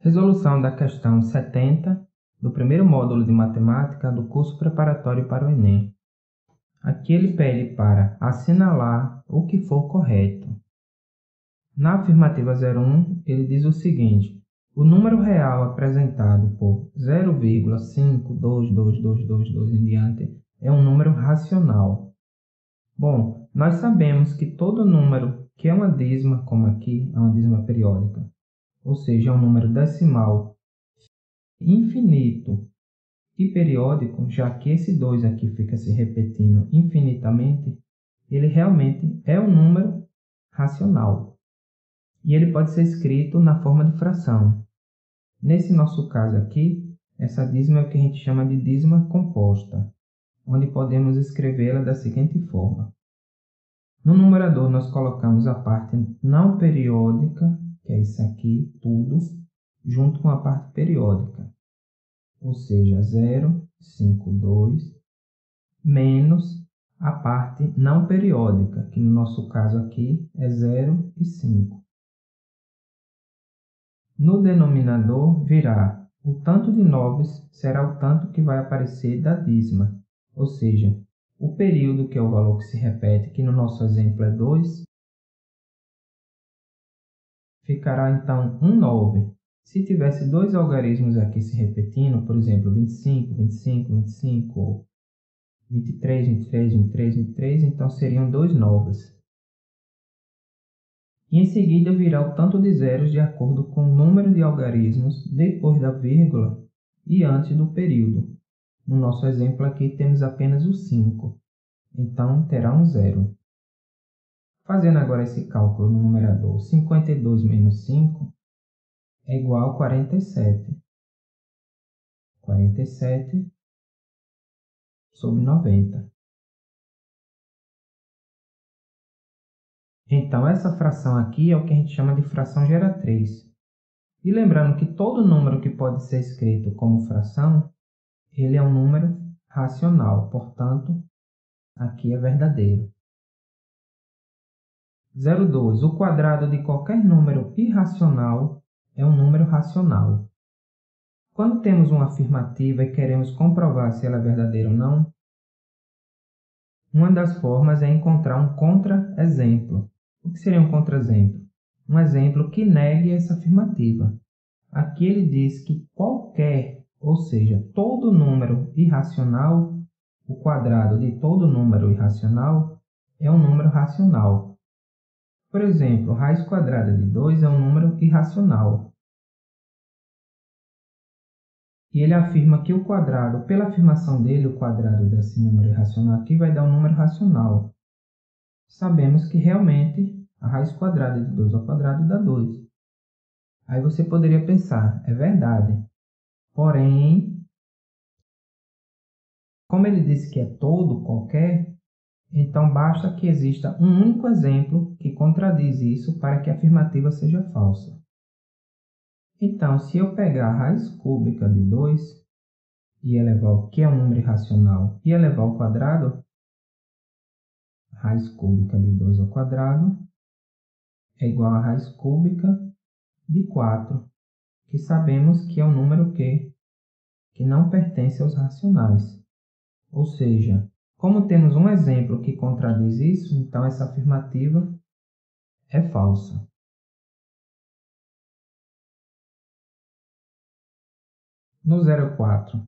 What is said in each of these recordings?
Resolução da questão 70 do primeiro módulo de matemática do curso preparatório para o Enem. Aqui ele pede para assinalar o que for correto. Na afirmativa 01, ele diz o seguinte: o número real apresentado por 0,52222 em diante é um número racional. Bom, nós sabemos que todo número que é uma dízima, como aqui, é uma dízima periódica, ou seja, é um número decimal infinito e periódico, já que esse 2 aqui fica se repetindo infinitamente, ele realmente é um número racional. E ele pode ser escrito na forma de fração. Nesse nosso caso aqui, essa dízima é o que a gente chama de dízima composta, onde podemos escrevê-la da seguinte forma. No numerador, nós colocamos a parte não periódica, que é isso aqui, tudo, junto com a parte periódica. Ou seja, 0,52 menos a parte não periódica, que no nosso caso aqui é 0,5. No denominador virá o tanto de noves será o tanto que vai aparecer da dízima, ou seja, o período, que é o valor que se repete, que no nosso exemplo é 2, ficará então 1 nove. Se tivesse dois algarismos aqui se repetindo, por exemplo, 25, 25, 25, ou 23, 23, 23, 23, então seriam 2 novas. E em seguida virá o tanto de zeros de acordo com o número de algarismos depois da vírgula e antes do período. No nosso exemplo aqui temos apenas o 5, então terá um zero. Fazendo agora esse cálculo no numerador, 52 menos 5 é igual a 47. 47 sobre 90. Então, essa fração aqui é o que a gente chama de fração geratriz. E lembrando que todo número que pode ser escrito como fração, ele é um número racional, portanto, aqui é verdadeiro. 0,2. O quadrado de qualquer número irracional é um número racional. Quando temos uma afirmativa e queremos comprovar se ela é verdadeira ou não, uma das formas é encontrar um contra-exemplo. O que seria um contra-exemplo? Um exemplo que negue essa afirmativa. Aqui ele diz que qualquer, ou seja, todo número irracional, o quadrado de todo número irracional é um número racional. Por exemplo, raiz quadrada de 2 é um número irracional. E ele afirma que o quadrado, pela afirmação dele, o quadrado desse número irracional aqui vai dar um número racional. Sabemos que realmente a raiz quadrada de 2 ao quadrado dá 2. Aí você poderia pensar, é verdade. Porém, como ele disse que é todo, qualquer, então basta que exista um único exemplo que contradiz isso para que a afirmativa seja falsa. Então, se eu pegar a raiz cúbica de 2 e elevar o que é um número irracional e elevar ao quadrado, a raiz cúbica de 2 ao quadrado é igual a raiz cúbica de 4, que sabemos que é um número que não pertence aos racionais. Ou seja, como temos um exemplo que contradiz isso, então essa afirmativa é falsa. No 0,4,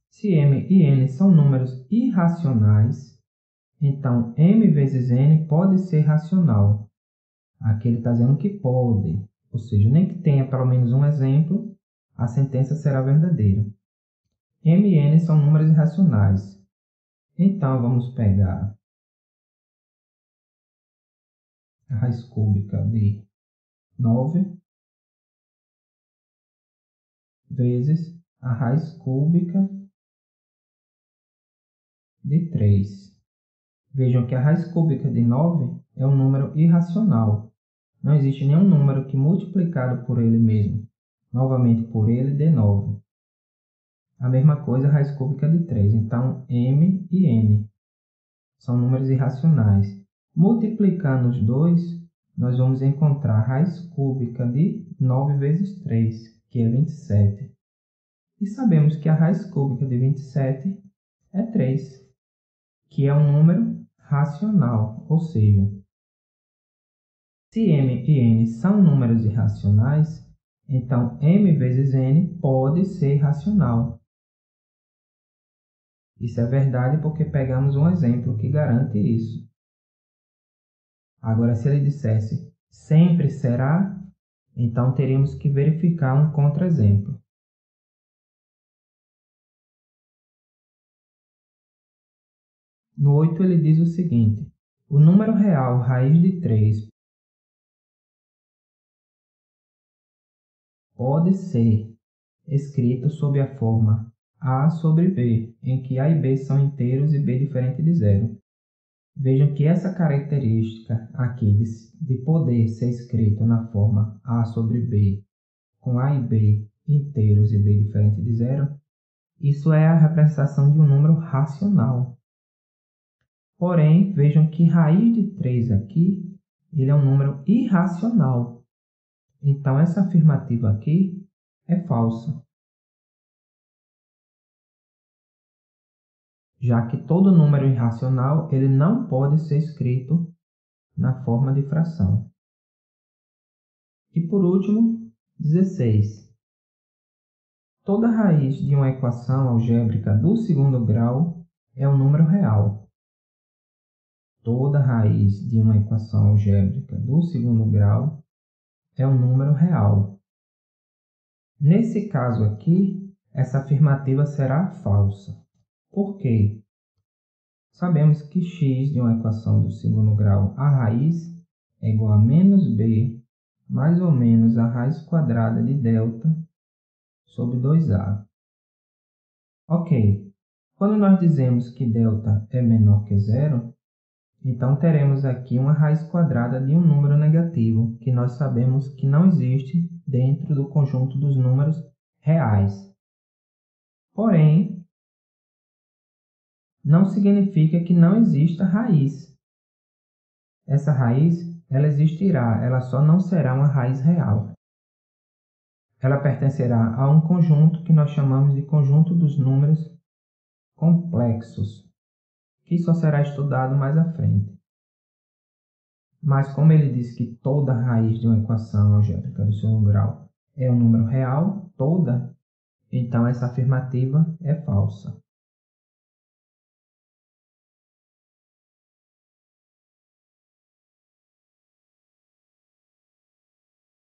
se m e n são números irracionais, então m vezes n pode ser racional. Aqui ele está dizendo que pode, ou seja, nem que tenha pelo menos um exemplo, a sentença será verdadeira. M e n são números irracionais. Então, vamos pegar a raiz cúbica de 9 vezes a raiz cúbica de 3. Vejam que a raiz cúbica de 9 é um número irracional. Não existe nenhum número que, multiplicado por ele mesmo, novamente por ele, dê 9. A mesma coisa a raiz cúbica de 3. Então, m e n são números irracionais. Multiplicando os dois, nós vamos encontrar a raiz cúbica de 9 vezes 3, que é 27. E sabemos que a raiz cúbica de 27 é 3, que é um número racional, ou seja, se m e n são números irracionais, então m vezes n pode ser racional. Isso é verdade porque pegamos um exemplo que garante isso. Agora, se ele dissesse sempre será, então teríamos que verificar um contra-exemplo. No 8 ele diz o seguinte: o número real raiz de 3 pode ser escrito sob a forma a sobre b, em que a e b são inteiros e b diferente de zero. Vejam que essa característica aqui de poder ser escrito na forma a sobre b, com a e b inteiros e b diferente de zero, isso é a representação de um número racional. Porém, vejam que raiz de 3 aqui, ele é um número irracional. Então, essa afirmativa aqui é falsa, já que todo número irracional ele não pode ser escrito na forma de fração. E por último, 16. Toda raiz de uma equação algébrica do segundo grau é um número real. Toda raiz de uma equação algébrica do segundo grau é um número real. Nesse caso aqui, essa afirmativa será falsa. Por quê? Sabemos que x de uma equação do segundo grau, a raiz, é igual a menos b mais ou menos a raiz quadrada de delta sobre 2a. Ok, quando nós dizemos que delta é menor que zero, então teremos aqui uma raiz quadrada de um número negativo, que nós sabemos que não existe dentro do conjunto dos números reais. Porém, não significa que não exista raiz. Essa raiz, ela existirá, ela só não será uma raiz real. Ela pertencerá a um conjunto que nós chamamos de conjunto dos números complexos, que só será estudado mais à frente. Mas como ele diz que toda raiz de uma equação algébrica do segundo grau é um número real, toda, então essa afirmativa é falsa.